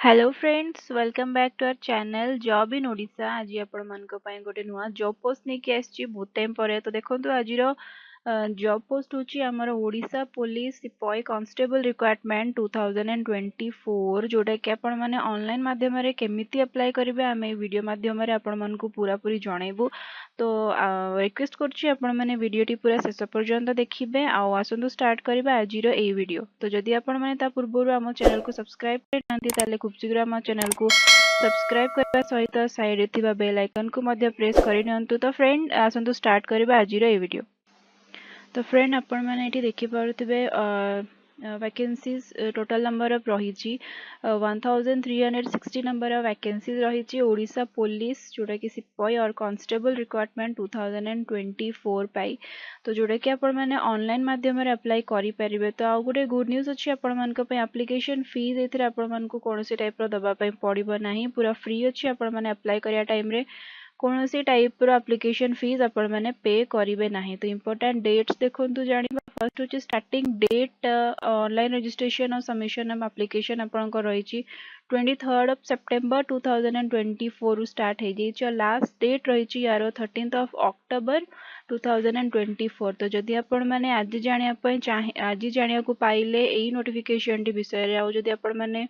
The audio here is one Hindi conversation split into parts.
Hello friends welcome back to our channel job in Odisha आज आपण मानक पई गोटे नुआ जॉब पोस्ट नै कि आछि बहुत टाइम परे तो देखंतु आजिरो जॉब पोस्ट होची हमर ओडिशा पुलिस सिपाही कांस्टेबल रिक्वायरमेंट 2024 जोटा कि आपण माने ऑनलाइन माध्यम रे केमिति अप्लाई करिवे आमे वीडियो माध्यम रे आपण मानकु पूरा पूरी जणैबु तो रिक्वेस्ट करछि आपण माने वीडियोटी पूरा शेष पर्यंत देखिबे आ आसंतु स्टार्ट करिबा आजिरो ए वीडियो तो जदि आपण माने ता पूर्वरु हम चैनल को सब्सक्राइब करे नांती ताले खूब शीघ्र हम चैनल को सब्सक्राइब करबा सहित साइड रे थिबा बेल आइकन को मध्य प्रेस करि नियंतु तो फ्रेंड आसंतु स्टार्ट करिबा आजिरो ए वीडियो तो फ्रेंड आपण माने एठी देखि पारुथिबे वैकेंसीज टोटल नंबर ऑफ रही 1360 नंबर ऑफ वैकेंसीज रही ओडिशा पुलिस जोटा कि सिपाही और कांस्टेबल रिक्वायरमेंट 2024 पाई तो जोटा कि आपण माने ऑनलाइन माध्यम रे अप्लाई करि परिबे तो आ गुटे गुड न्यूज अछि आपण मान को पे एप्लीकेशन फीस एथिरे आपण मान को कोनोसी टाइप रो दबा पई पड़िबो नाही पूरा फ्री अछि आपण माने अप्लाई करिया टाइम रे कौन टाइप रो एप्लीकेशन फीस आपण माने पे करिवे नाही तो इंपोर्टेंट डेट्स देखंतु जानिबा फर्स्ट होची स्टार्टिंग डेट ऑनलाइन रजिस्ट्रेशन और सबमिशन ऑफ एप्लीकेशन आपण को रहिची 23rd ऑफ सितंबर 2024 स्टार्ट हे जेची और लास्ट डेट रहिची यारो 13th ऑफ अक्टूबर 2024 तो जदि आपण माने आज जानिया पय चाहे आज जानिया को पाइले एई नोटिफिकेशन टी विषय रे आ जदि आपण माने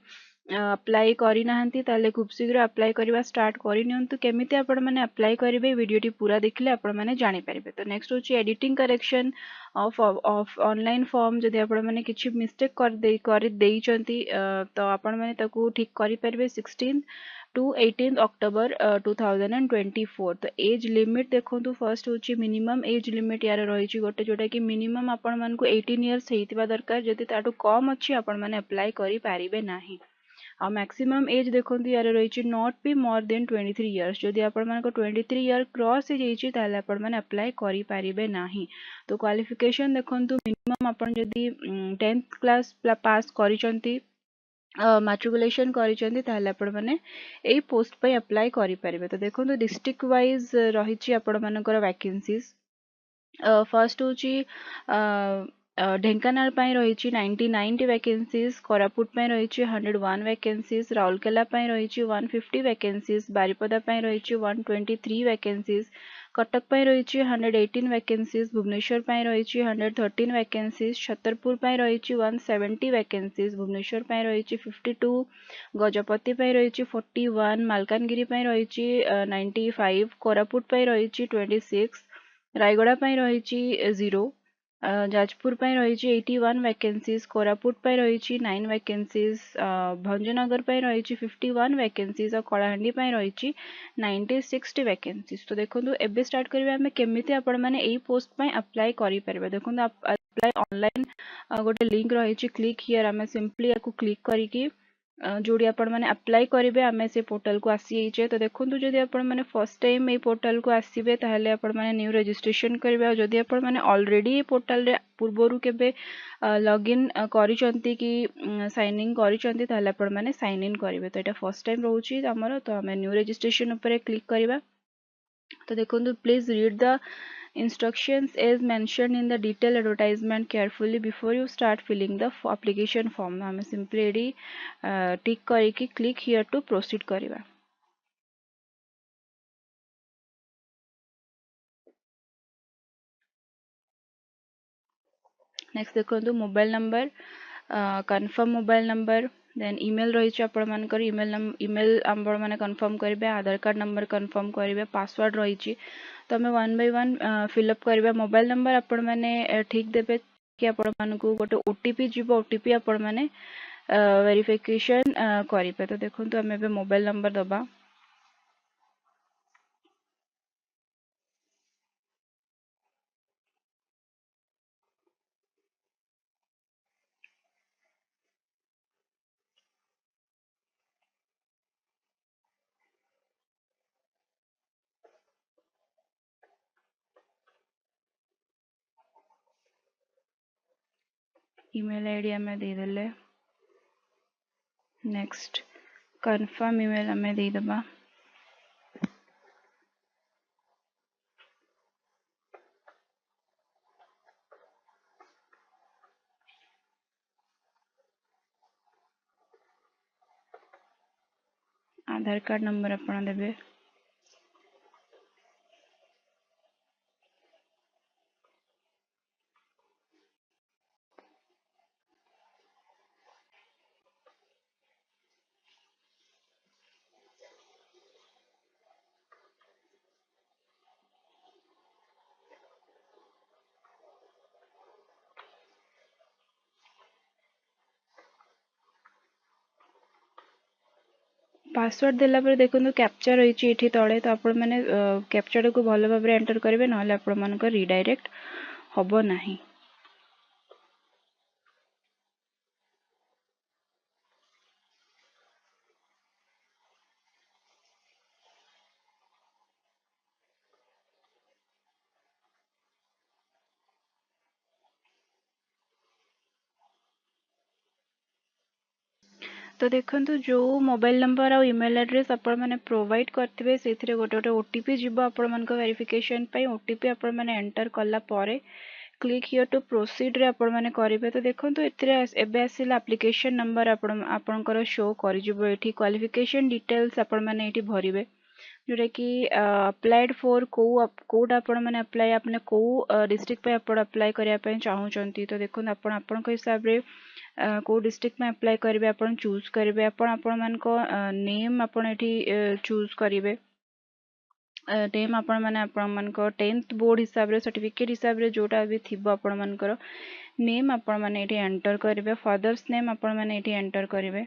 अप्लाई करी नाहंती ताले खूब शीघ्र अप्लाई करबा स्टार्ट करि नियंतु केमिति आपण माने अप्लाई करिवे वीडियोटी पूरा देखले आपण माने जानि परिबे तो नेक्स्ट होची editing correction of online form जदि आपण माने किछि मिस्टेक कर देइचंती तो आपण माने ताकू ठीक करि परिबे 16 टू 18 अक्टूबर 2024 तो एज लिमिट देखंतु फर्स्ट होची मिनिमम एज लिमिट यार रहिची गोटे जोटा कि मिनिमम आपण मान को 18 इयर्स हेतिबा दरकार जदि ताटू कम अछि आपण माने अप्लाई करि परिबे नाही आ मैक्सिमम एज देखंतु यार रहिची not be more than 23 years जदि आपण मान को 23 इयर क्रॉस हे जाईची ताले आपण माने अप्लाई करि परिबे नाही तो क्वालिफिकेशन देखंतु मिनिमम आपण जदि 10th क्लास पास करिचंती मैट्रिकुलेशन करिचंती ताले आपण माने एई पोस्ट पे अप्लाई करि परिबे तो देखंतु डिस्ट्रिक्ट वाइज रहिची आपण मानकर वैकेंसीज फर्स्ट होची ढेंकानाल पाई रहिची 99 वैकेंसीज कोरापुट पाई रहिची 101 वैकेंसीज राउरकेला पाई रहिची 150 वैकेंसीज बारिपदा पाई रहिची 123 वैकेंसीज कटक पाई रहिची 118 वैकेंसीज भुवनेश्वर पाई रहिची 113 वैकेंसीज छतरपुर पाई रहिची 170 वैकेंसीज भुवनेश्वर पाई रहिची 52 गजपति पाई रहिची 41 मालकानगिरी पाई रहिची 95 कोरापुट पाई रहिची 26 रायगड़ा पाई रहिची 0 जाजपुर पाई रहिची 81 वैकेंसीज कोरापुट पाई रहिची 9 वैकेंसीज भंजनगर पाई रहिची 51 वैकेंसीज और कलाहांडी पाई रहिची 96 वैकेंसीज तो देखंतु एबे स्टार्ट करबे हमें केमिति आपण माने एई पोस्ट पय अप्लाई करि परबे देखंतु अप्लाई ऑनलाइन गोटे लिंक रहिची क्लिक हियर हमें सिंपली याकू क्लिक करिकी जोड़ी आपण माने अप्लाई करिवे हमें से पोर्टल को आसी जाइछे तो देखंतु जदि आपण माने फर्स्ट टाइम ए पोर्टल को आसीबे ताहले आपण माने न्यू रजिस्ट्रेशन करिवे और जदि आपण माने ऑलरेडी पोर्टल रे पूर्वरु केबे लॉगिन करिचंती कि साइन इन करिचंती ताहले आपण माने साइन इन करिवे तो एटा फर्स्ट टाइम रहउची हमर तो हमें न्यू रजिस्ट्रेशन ऊपर क्लिक करिवा तो देखंतु please read the instructions as mentioned in the detailed advertisement carefully before you start filling the application form हमें simply एडी टिक करके click here to proceed करिवा नेक्स्ट देखंतु mobile number confirm mobile number then email रही आपण मानकर ईमेल आपण माने कंफर्म करिवे आधार कार्ड नंबर कंफर्म करिवे पासवर्ड रही तो हमें वन बाय वन फिलअप करिवे मोबाइल नंबर आपण माने ठीक देबे कि आपण मानकू गोटे ओटीपी जीवो ओटीपी आपण माने वेरिफिकेशन करिवे तो देखंतु हमें बे मोबाइल नंबर दबा ईमेल आईडी हमें दे देले नेक्स्ट कंफर्म ईमेल हमें दे दबा आधार कार्ड नंबर आपण देबे। पासवर्ड देला पर देखो कैप्चा रही तले तो आपण मैंने कैप्चा को भल भाव एंटर करेंगे ना आपण मान रिडायरेक्ट हम ना। तो देखो जो मोबाइल नंबर और ईमेल एड्रेस आपण मैंने प्रोवाइड करते से गोटे गोटे ओटीपी जीव आपण मान वेरिफिकेशन ओटीपी आपण मैंने एंटर कला परे क्लिक हियर टू प्रोसीड रे आपण मैंने करेंगे। तो देखो एबे आसिला एप्लिकेशन नंबर आपणकर शो कर क्वालिफिकेशन डिटेल्स आपण मैंने ये भरवे जोटा कि अप्लाइड फॉर कोड आपण मैंने अप्लाई आपने को डिस्ट्रिक्ट पे आपण अप्लाई करने चाहूँगी। तो देखो आपण हिसाब रे को डिस्ट्रिक्ट में अप्लाई करेंगे आपण चूज करेंगे आपण मान नेम आपण ये चूज करेंगे नेम आपण मैंने आपण मान 10th बोर्ड हिसाब रे सर्टिफिकेट हिसाब रे जोटा भी थिबो आपण मानकर नेम आपण मैंने ये एंटर करेंगे फादर्स नेम आपण मैंने ये एंटर करेंगे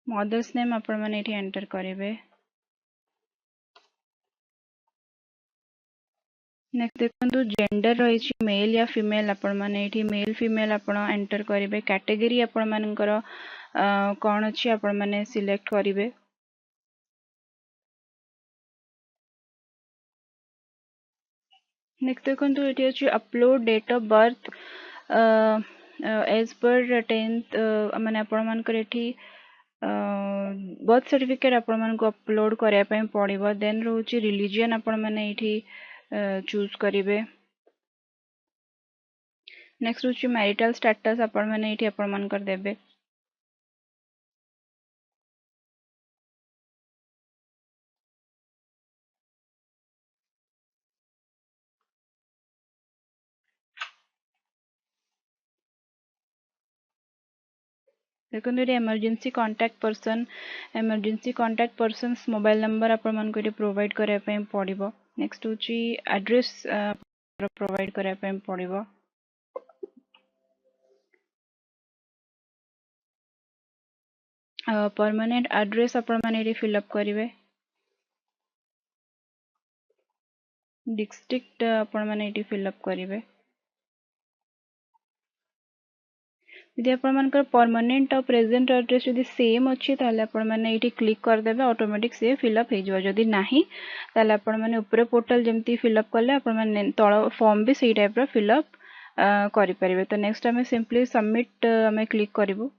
मदर्स नेम आपण मैंने ये एंटर करेंगे। नेक्स्ट देखो जेंडर रही मेल या फीमेल आपण मैंने ये मेल फीमेल आपण एंटर करेंगे कैटेगरी आपण मानकर कौन अच्छी आपण मैंने सिलेक्ट करेंगे। नेक्स्ट देखो ये अच्छी upload date of birth as per 10th माने आपण मानकर एठी बर्थ सर्टिफिकेट आपण मान को अपलोड करिया पय पड़िबो देन रहउची रिलीजन आपण माने एठी चूज करिवे। नेक्स्ट रहउची मैरिटल स्टेटस आपण माने एठी आपण मानकर देबे। देखो ये emergency contact person mobile number आपण मान को प्रोवाइड करिया पय पड़िबो। नेक्स्ट होची एड्रेस प्रोवाइड करिया पय पड़िबो। परमानेंट एड्रेस आपण माने फिलअप करेंगे डिस्ट्रिक्ट आपण माने फिलअप करेंगे यदि आपण मानकर परमानेंट और प्रेजेंट एड्रेस यदि सेम अच्छी ताले आपण माने एठी क्लिक कर देबे ऑटोमेटिक से फिलअप हे जबो जदि नाही ताले आपण माने ऊपर पोर्टल जेमती फिलअप करले आपण माने तळ फॉर्म भी सेही टाइप रो फिलअप करि परिबे। तो नेक्स्ट हमें सिंपली सबमिट हमें क्लिक करिवो।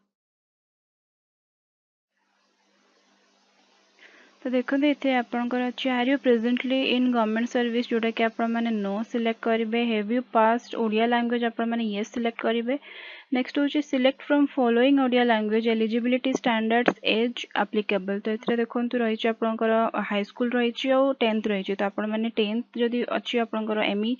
तो देखो ये आपंकर अच्छे are you presently in government service जोटा कि आपण माने नो सिलेक्ट करेंगे have you passed Odia language आपण माने यस सिलेक्ट करेंगे। नेक्स्ट होची select from following Odia language eligibility standards as applicable. तो ये देखो रही आपंकर हाई स्कूल रही और 10th रही तो आपण माने 10th जदि अच्छी आपंकर एमई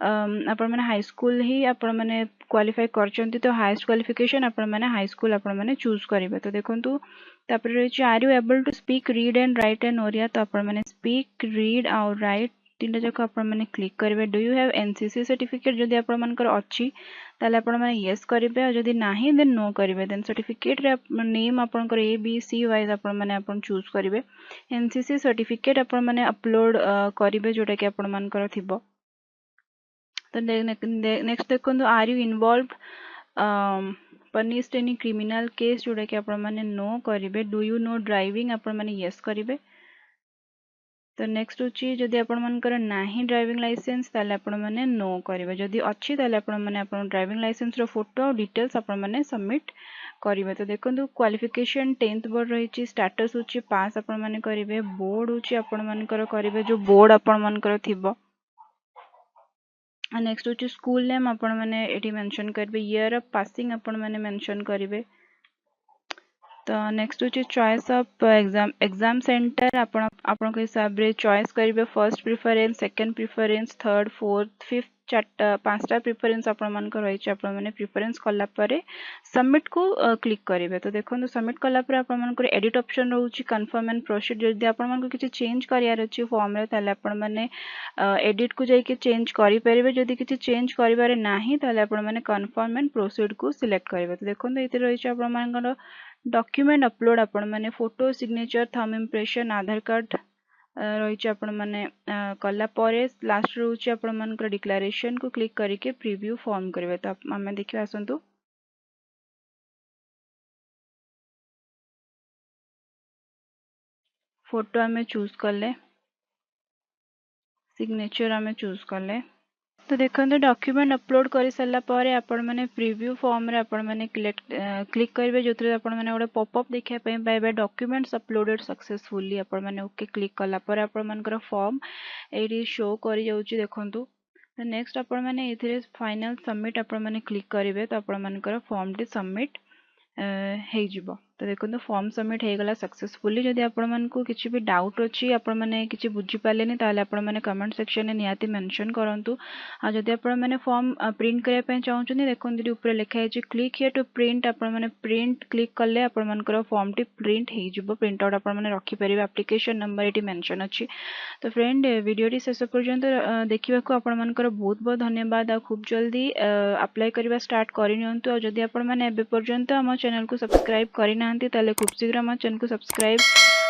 आपण माने हाई स्कूल ही आपण माने क्वालिफाई करचंती तो हाईएस्ट क्वालिफिकेशन आपण माने हाई स्कूल आपण माने चूज करेंगे। तो देखो तापर रही are you able to speak read and write an Oriya तो आपण माने स्पीक रीड और राइट तीनटा जाक आपण माने क्लिक करेंगे। Do you have NCC certificate जदि आपण मानकर अच्छी ताले आपण माने यस करेंगे और जदि नाही देन नो करेंगे। देन सर्टिफिकेट रे नेम आपनकर ए बी सी वाइज आपण माने आपण चूज करेंगे एनसीसी सर्टिफिकेट आपण माने अपलोड करेंगे जोटा कि आपण मानकर थिबो। तो नेक्स्ट देखो are you involve punished any criminal case जोटा कि आपण माने नो करेंगे। डू यू नो ड्राइविंग आपण माने यस करेंगे। तो नेक्स्ट होची जदि आपण मानकर नाही ड्राइविंग लाइसेंस ताले आपण माने नो करेंगे जदि अच्छी ताले आपण माने आपण ड्राइविंग लाइसेंस रो फोटो और डिटेल्स आपण माने सबमिट करेंगे। तो देखो क्वालिफिकेशन 10th बोर्ड रही स्टेटस होची पास आपण माने करेंगे बोर्ड होची आपण मानकर करेंगे जो बोर्ड आपण मानकर थिबो। नेक्स्ट होची स्कूल नेम आपण माने एठी मेंशन करबे ईयर ऑफ पासिंग आपण माने मेंशन करेंगे तो नेक्स्ट हूँ चॉइस ऑफ एग्जाम सेंटर आपण हिसाब रे चॉइस करेंगे first preference second preference third fourth fifth चार्टा पांचटा प्रिफरेन्स आपण रही आपण मैंने प्रिफरेन्स कला सबमिट को क्लिक करेंगे। तो देखो सबमिट कला आपण एडिट ऑप्शन रोचे कन्फर्म एंड प्रोसीड जदि आपण किसी चेंज करार अच्छी फॉर्म रे ताले आपण मैंने एडिट को जाइए चेंज करेंगे जदि किसी चेंज करें ना ताले आपण मैंने कन्फर्म एंड प्रोसीड को सिलेक्ट करेंगे। तो देखो ये रही आपण डॉक्यूमेंट अपलोड आपण मैंने फोटो सिग्नेचर थंब इम्प्रेशन आधार कार्ड रही आपण मैंने कला लास्ट रोचे आपण मानकर डिक्लेरेशन को क्लिक करके प्रीव्यू फॉर्म करेंगे। तो आम देखिए आसतु फोटो आम चूज कले सिग्नेचर आम चूज कले। तो देखो डॉक्यूमेंट अपलोड कर सारा पर आपण मैंने प्रीव्यू फॉर्म रे आपण मैंने क्लिक करेंगे जो आपण मैंने गोटे पॉपअप देखा पाइबे डॉक्यूमेंट्स अपलोडेड सक्सेसफुली आपण मैंने ओके क्लिक कला पर आपण मानकर फॉर्म ये शो कर जाउची देखंतु। नेक्स्ट आपण मैंने ये फाइनल सबमिट आपण मैंने क्लिक करेंगे तो आपण मानकर फॉर्म टी सबमिट हो जिवो। तो देखो फॉर्म सबमिट हो गला सक्सेसफुली। जदि आपण मानकु किछि भी डाउट अछि आपण माने किछि बुझी पालेनी ताले आपण माने कमेंट सेक्शन में नियाती मेंशन करंतु। आ जदि आपण माने फॉर्म प्रिंट करिया पय चाहउछनी देखो दि ऊपर लिखा है क्लिक हियर टू प्रिंट आपण माने प्रिंट क्लिक करले आपण मानकर फॉर्म टी प्रिंट हो जिवो। प्रिंट आउट आपण माने रखि परिबे एप्लिकेशन नंबर एटी मेंशन अछि। तो फ्रेंड वीडियो टी शेष पर्यंत देखिबा को आपण मानकर बहुत बहुत धन्यवाद। आ खूब जल्दी अप्लाई करबा स्टार्ट करिनियंतु। आ जदि आपण माने एबे पर्यंत हम चैनल को सब्सक्राइब करिना ताले खूब शीघ्र हम चैनल को सब्सक्राइब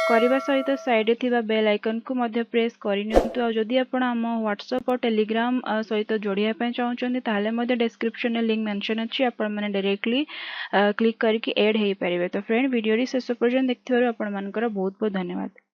करने सहित साइड थिबा बेल आइकन को मध्य प्रेस करिनियंतु। आ जदि आपण हम व्हाट्सएप और टेलीग्राम सहित जोड़िया पय चाहउछन्ती ताले मध्य डिस्क्रिप्शन में लिंक मेंशन अछि आपण माने डायरेक्टली क्लिक करके ऐड हेई परिबे। तो फ्रेंड वीडियो री शेष पर्यंत देखथिबारु आपण मानकर बहुत बहुत धन्यवाद।